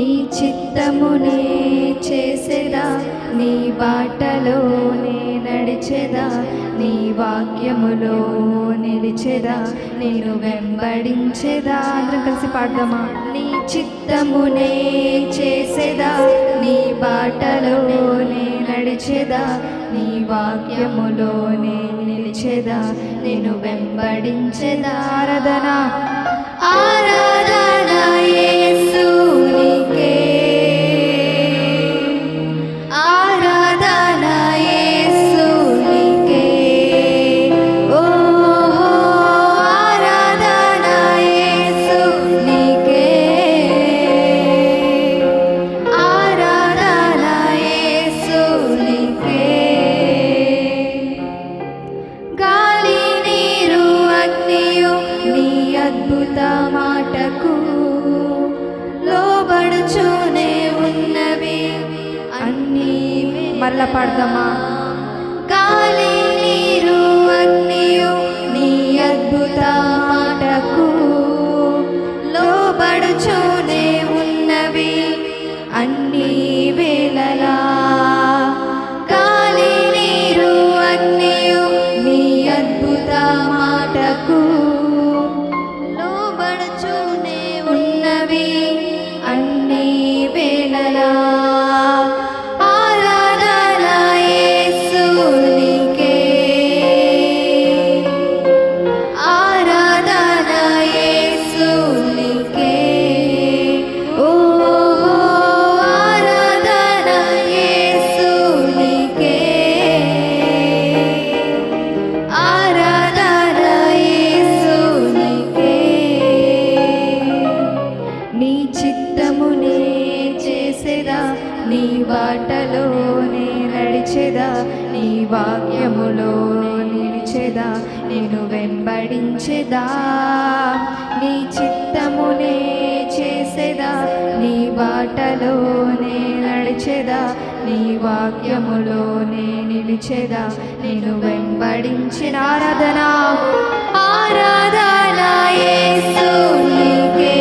నీ చిత్తమునే చేసేదా, నీ బాటలోనే నడిచెదా, నీ వాక్యములో నిలిచెదా, నేను వెంబడించెదా. అందరం కలిసి పాడదామా? నీ చిత్తమునే చేసేదా, నీ బాటలోనే నడిచెదా, నీ వాక్యములోనే నిలిచెదా, నేను వెంబడించెదా. ఆరాధన ఆరాధన యేసునికే, ఆరాధన యేసునికే, ఓహో ఆరాధన యేసునికే, ఆరాధన యేసునికే. గాలి నీరు అగ్నియు నీ అద్భుత మాటకు లోబడుచూనే ఉన్నవి అన్నీ. మరలా పాడదామా? గాలి నీరు అగ్నియు నీ అద్భుత మాటకు లోబడుచూనే ఉన్నవి అన్నీ వేళలా. గాలి నీరు అగ్నియు నీ అద్భుత మాటకు లోబడుచూనే ఉన్నవి అన్నీ వేళలా. ఆరాధన యేసునికే, ఆరాధన యేసునికే, ఓహో ఆరాధన యేసునికే, ఆరాధన యేసునికే. నీ చిత్తమునే చేసేదా, నీ బాటలోనే నడిచెదా, నీ వాక్యములో నిలిచెదా, నేను వెంబడించెదా. నీ చిత్తమునే చేసేదా, నీ బాటలోనే నడిచెదా, నీ వాక్యములోనే నిలిచెదా, నేను వెంబడించిన. ఆరాధన ఆరాధన యేసునికే,